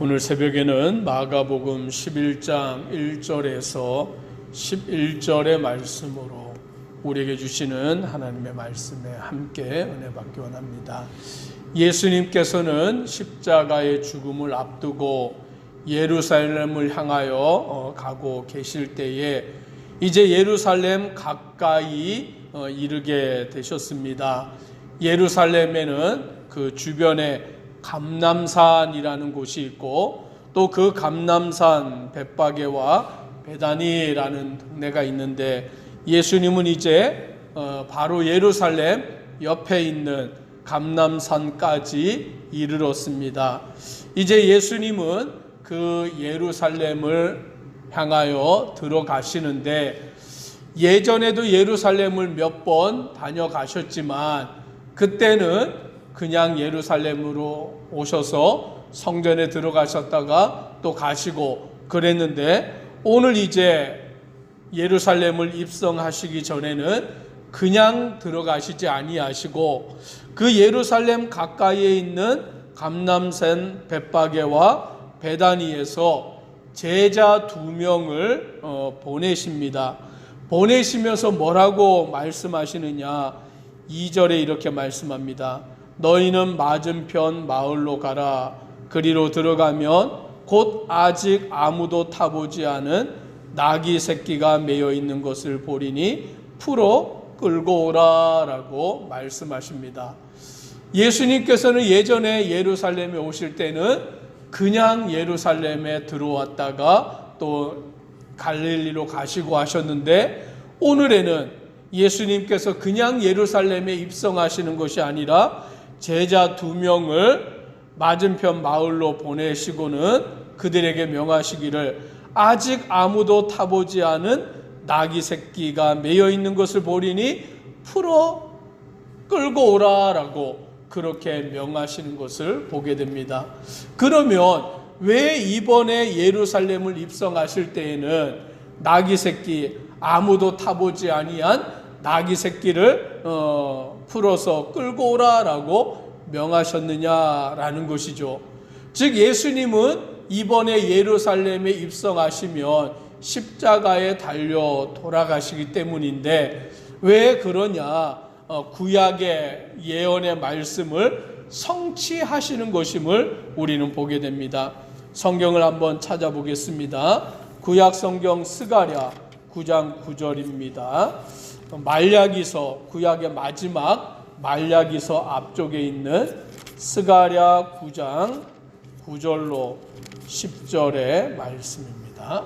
오늘 새벽에는 마가복음 11장 1절에서 11절의 말씀으로 우리에게 주시는 하나님의 말씀에 함께 은혜 받기 원합니다. 예수님께서는 십자가의 죽음을 앞두고 예루살렘을 향하여 가고 계실 때에 이제 예루살렘 가까이 이르게 되셨습니다. 예루살렘에는 그 주변에 감람산이라는 곳이 있고 또 그 감람산 벳바게와 베다니라는 동네가 있는데 예수님은 이제 바로 예루살렘 옆에 있는 감람산까지 이르렀습니다. 이제 예수님은 그 예루살렘을 향하여 들어가시는데 예전에도 예루살렘을 몇 번 다녀가셨지만 그때는 그냥 예루살렘으로 오셔서 성전에 들어가셨다가 또 가시고 그랬는데 오늘 이제 예루살렘을 입성하시기 전에는 그냥 들어가시지 아니하시고 그 예루살렘 가까이에 있는 감람산 벳바게와 베다니에서 제자 2명을 보내십니다. 보내시면서 뭐라고 말씀하시느냐? 2절에 이렇게 말씀합니다. 너희는 맞은편 마을로 가라. 그리로 들어가면 곧 아직 아무도 타보지 않은 나귀 새끼가 매여 있는 것을 보리니 풀어 끌고 오라 라고 말씀하십니다. 예수님께서는 예전에 예루살렘에 오실 때는 그냥 예루살렘에 들어왔다가 또 갈릴리로 가시고 하셨는데 오늘에는 예수님께서 그냥 예루살렘에 입성하시는 것이 아니라 제자 2명을 맞은편 마을로 보내시고는 그들에게 명하시기를 아직 아무도 타보지 않은 나귀 새끼가 매여 있는 것을 보리니 풀어 끌고 오라라고 그렇게 명하시는 것을 보게 됩니다. 그러면 왜 이번에 예루살렘을 입성하실 때에는 나귀 새끼 아무도 타보지 아니한 나귀 새끼를 풀어서 끌고 오라라고 명하셨느냐라는 것이죠. 즉 예수님은 이번에 예루살렘에 입성하시면 십자가에 달려 돌아가시기 때문인데 왜 그러냐? 구약의 예언의 말씀을 성취하시는 것임을 우리는 보게 됩니다. 성경을 한번 찾아보겠습니다. 구약 성경 스가랴 9장 9절입니다. 말라기서 구약의 마지막 말라기서 앞쪽에 있는 스가랴 9장 9절로 10절의 말씀입니다.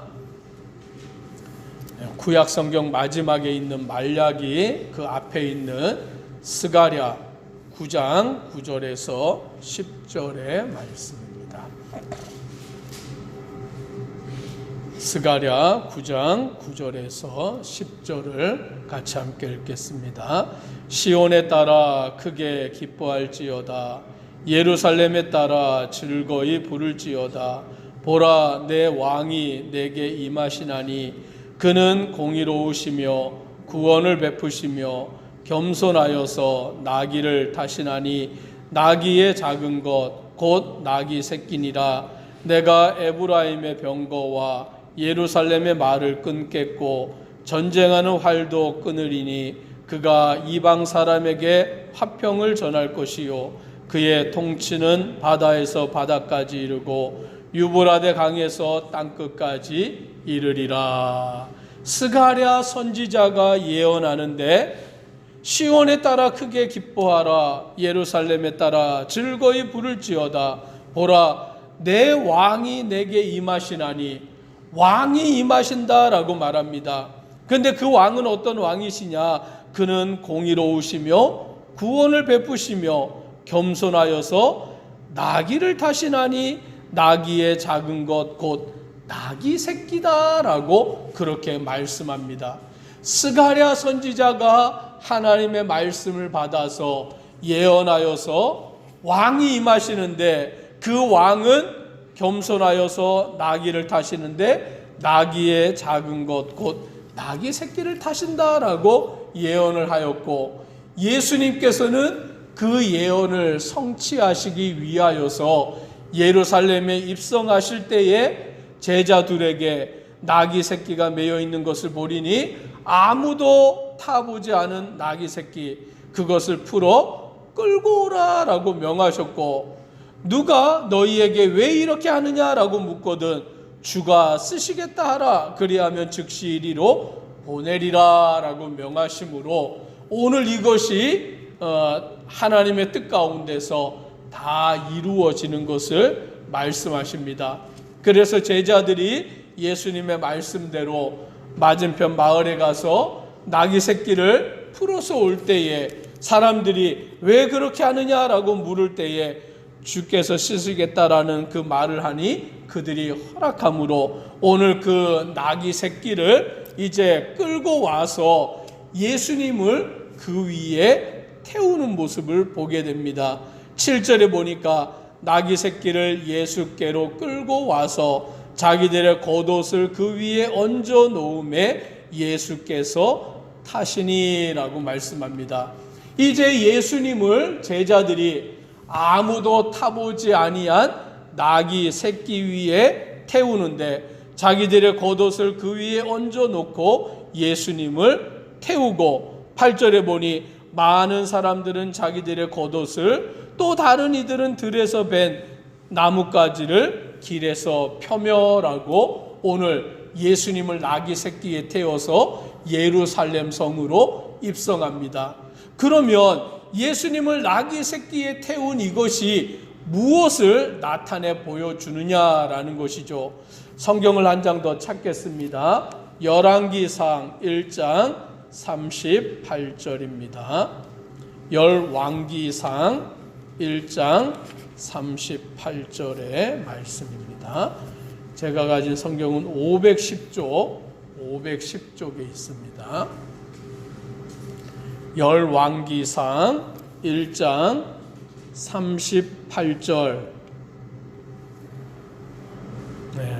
구약 성경 마지막에 있는 말라기 그 앞에 있는 스가랴 9장 9절에서 10절의 말씀입니다. 스가랴 9장 9절에서 10절을 같이 함께 읽겠습니다. 시온에 따라 크게 기뻐할지어다. 예루살렘에 따라 즐거이 부를지어다. 보라, 내 왕이 내게 임하시나니 그는 공의로우시며 구원을 베푸시며 겸손하여서 나귀를 타시나니 나귀의 작은 것 곧 나귀 새끼니라. 내가 에브라임의 병거와 예루살렘의 말을 끊겠고 전쟁하는 활도 끊으리니 그가 이방 사람에게 화평을 전할 것이요 그의 통치는 바다에서 바다까지 이르고 유브라데 강에서 땅끝까지 이르리라. 스가랴 선지자가 예언하는데 시온에 따라 크게 기뻐하라. 예루살렘에 따라 즐거이 부를지어다. 보라, 내 왕이 내게 임하시나니 왕이 임하신다라고 말합니다. 그런데 그 왕은 어떤 왕이시냐? 그는 공의로우시며 구원을 베푸시며 겸손하여서 나귀를 타시나니 나귀의 작은 것 곧 나귀 새끼다라고 그렇게 말씀합니다. 스가랴 선지자가 하나님의 말씀을 받아서 예언하여서 왕이 임하시는데 그 왕은 겸손하여서 나귀를 타시는데 나귀의 작은 것 곧 나귀 새끼를 타신다라고 예언을 하였고 예수님께서는 그 예언을 성취하시기 위하여서 예루살렘에 입성하실 때에 제자들에게 나귀 새끼가 매여 있는 것을 보리니 아무도 타보지 않은 나귀 새끼, 그것을 풀어 끌고 오라라고 명하셨고, 누가 너희에게 왜 이렇게 하느냐라고 묻거든 주가 쓰시겠다 하라, 그리하면 즉시 이리로 보내리라라고 명하심으로 오늘 이것이 하나님의 뜻 가운데서 다 이루어지는 것을 말씀하십니다. 그래서 제자들이 예수님의 말씀대로 맞은편 마을에 가서 나귀 새끼를 풀어서 올 때에 사람들이 왜 그렇게 하느냐라고 물을 때에 주께서 쓰시겠다라는 그 말을 하니 그들이 허락함으로 오늘 그 나귀 새끼를 이제 끌고 와서 예수님을 그 위에 태우는 모습을 보게 됩니다. 7절에 보니까 나귀 새끼를 예수께로 끌고 와서 자기들의 겉옷을 그 위에 얹어 놓음에 예수께서 타시니라고 말씀합니다. 이제 예수님을 제자들이 아무도 타보지 아니한 나귀 새끼 위에 태우는데 자기들의 겉옷을 그 위에 얹어 놓고 예수님을 태우고, 8절에 보니 많은 사람들은 자기들의 겉옷을, 또 다른 이들은 들에서 벤 나뭇가지를 길에서 펴며라고 오늘 예수님을 나귀 새끼에 태워서 예루살렘 성으로 입성합니다. 그러면 예수님을 나귀 새끼에 태운 이것이 무엇을 나타내 보여주느냐라는 것이죠. 성경을 한 장 더 찾겠습니다. 열왕기상 1장 38절입니다. 열왕기상 1장 38절의 말씀입니다. 제가 가진 성경은 510쪽에 있습니다. 열왕기상 1장 38절,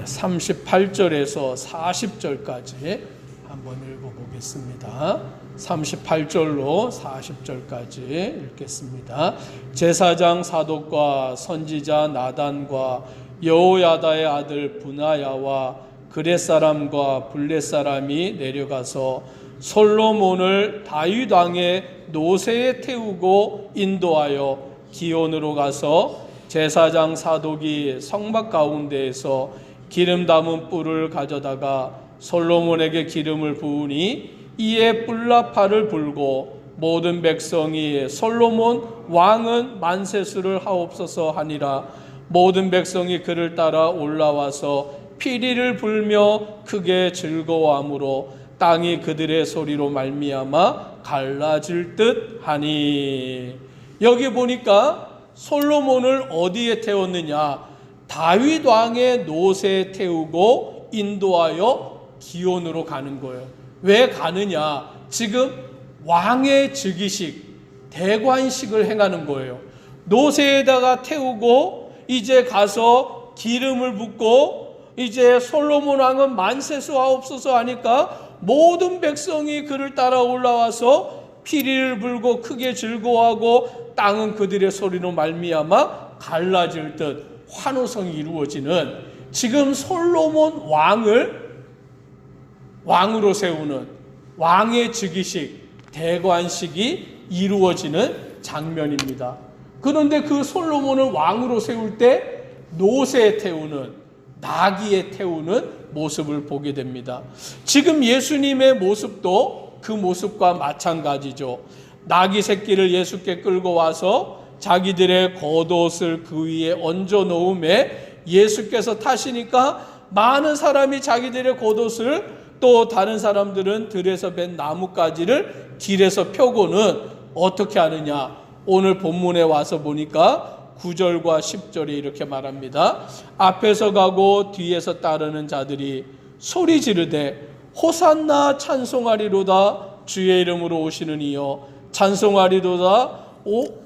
38절에서 40절까지 한번 읽어보겠습니다. 38절로 40절까지 읽겠습니다. 제사장 사독과 선지자 나단과 여호야다의 아들 분하야와 그렛 사람과 블렛 사람이 내려가서 솔로몬을 다윗 왕의 노새에 태우고 인도하여 기온으로 가서 제사장 사독이 성막 가운데에서 기름 담은 뿔을 가져다가 솔로몬에게 기름을 부으니 이에 뿔나팔을 불고 모든 백성이 솔로몬 왕은 만세수를 하옵소서 하니라. 모든 백성이 그를 따라 올라와서 피리를 불며 크게 즐거워하므로 땅이 그들의 소리로 말미암아 갈라질 듯 하니. 여기 보니까 솔로몬을 어디에 태웠느냐? 다윗 왕의 노새에 태우고 인도하여 기온으로 가는 거예요. 왜 가느냐? 지금 왕의 즉위식, 대관식을 행하는 거예요. 노새에다가 태우고 이제 가서 기름을 붓고 이제 솔로몬 왕은 만세수 하옵소서 하니까 모든 백성이 그를 따라 올라와서 피리를 불고 크게 즐거워하고 땅은 그들의 소리로 말미암아 갈라질 듯 환호성이 이루어지는, 지금 솔로몬 왕을 왕으로 세우는 왕의 즉위식, 대관식이 이루어지는 장면입니다. 그런데 그 솔로몬을 왕으로 세울 때 노새에 태우는, 나귀에 태우는 모습을 보게 됩니다. 지금 예수님의 모습도 그 모습과 마찬가지죠. 나귀 새끼를 예수께 끌고 와서 자기들의 겉옷을 그 위에 얹어 놓음에 예수께서 타시니까 많은 사람이 자기들의 겉옷을, 또 다른 사람들은 들에서 벤 나뭇가지를 길에서 펴고는 어떻게 하느냐? 오늘 본문에 와서 보니까 9절과 10절에 이렇게 말합니다. 앞에서 가고 뒤에서 따르는 자들이 소리 지르되 호산나 찬송하리로다. 주의 이름으로 오시는 이여 찬송하리로다.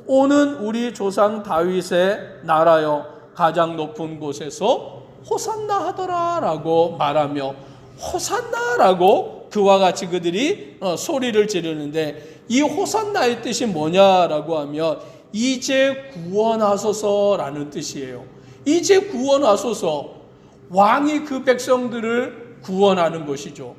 오는 우리 조상 다윗의 나라여 가장 높은 곳에서 호산나 하더라 라고 말하며, 호산나라고 그와 같이 그들이 소리를 지르는데, 이 호산나의 뜻이 뭐냐라고 하면 이제 구원하소서라는 뜻이에요. 이제 구원하소서. 왕이 그 백성들을 구원하는 것이죠.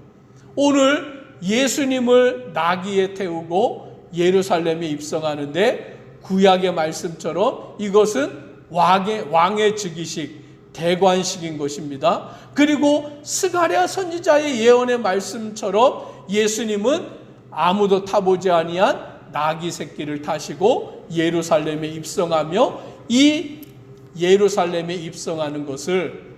오늘 예수님을 나귀에 태우고 예루살렘에 입성하는데 구약의 말씀처럼 이것은 왕의 즉위식, 대관식인 것입니다. 그리고 스가랴 선지자의 예언의 말씀처럼 예수님은 아무도 타보지 아니한 나귀 새끼를 타시고 예루살렘에 입성하며 이 예루살렘에 입성하는 것을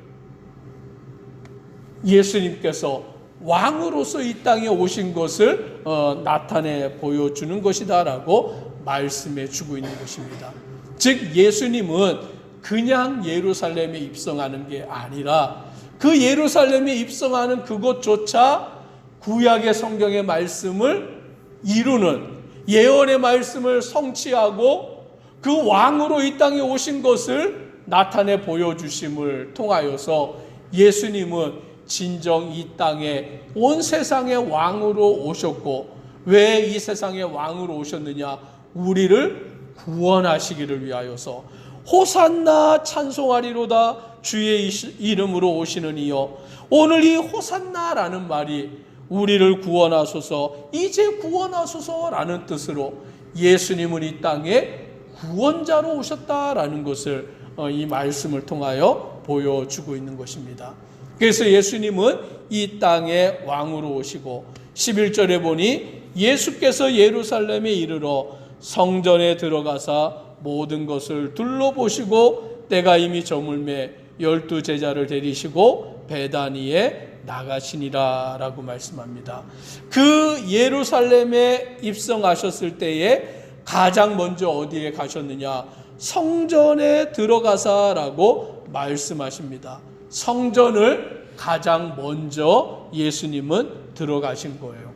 예수님께서 왕으로서 이 땅에 오신 것을 나타내 보여주는 것이다라고 말씀해 주고 있는 것입니다. 즉 예수님은 그냥 예루살렘에 입성하는 게 아니라 그 예루살렘에 입성하는 그것조차 구약의 성경의 말씀을 이루는, 예언의 말씀을 성취하고 그 왕으로 이 땅에 오신 것을 나타내 보여주심을 통하여서 예수님은 진정 이 땅에 온 세상의 왕으로 오셨고, 왜 이 세상의 왕으로 오셨느냐? 우리를 구원하시기를 위하여서 호산나 찬송하리로다 주의 이름으로 오시는 이여. 오늘 이 호산나라는 말이 우리를 구원하소서, 이제 구원하소서라는 뜻으로 예수님은 이 땅에 구원자로 오셨다라는 것을 이 말씀을 통하여 보여주고 있는 것입니다. 그래서 예수님은 이 땅에 왕으로 오시고 11절에 보니 예수께서 예루살렘에 이르러 성전에 들어가사 모든 것을 둘러보시고 때가 이미 저물매 12 제자를 데리시고 베다니에 나가시니라 라고 말씀합니다. 그 예루살렘에 입성하셨을 때에 가장 먼저 어디에 가셨느냐? 성전에 들어가사라고 말씀하십니다. 성전을 가장 먼저 예수님은 들어가신 거예요.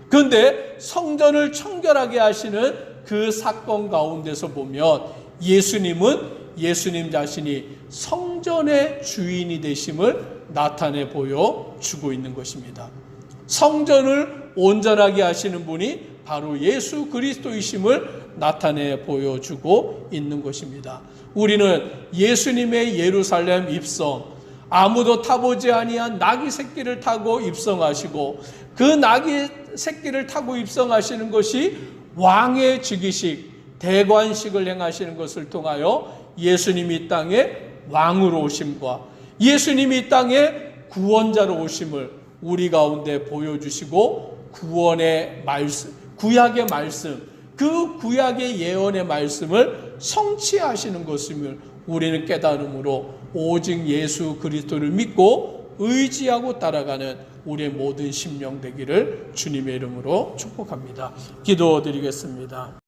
그런데 성전을 청결하게 하시는 그 사건 가운데서 보면 예수님은 예수님 자신이 성전의 주인이 되심을 나타내 보여주고 있는 것입니다. 성전을 온전하게 하시는 분이 바로 예수 그리스도이심을 나타내 보여주고 있는 것입니다. 우리는 예수님의 예루살렘 입성, 아무도 타보지 아니한 나귀 새끼를 타고 입성하시고 그 나귀 새끼를 타고 입성하시는 것이 왕의 즉위식, 대관식을 행하시는 것을 통하여 예수님이 이 땅에 왕으로 오심과 예수님이 이 땅에 구원자로 오심을 우리 가운데 보여주시고 구원의 말씀, 구약의 말씀, 그 구약의 예언의 말씀을 성취하시는 것임을 우리는 깨달음으로 오직 예수 그리스도를 믿고 의지하고 따라가는 우리의 모든 심령 되기를 주님의 이름으로 축복합니다. 기도드리겠습니다.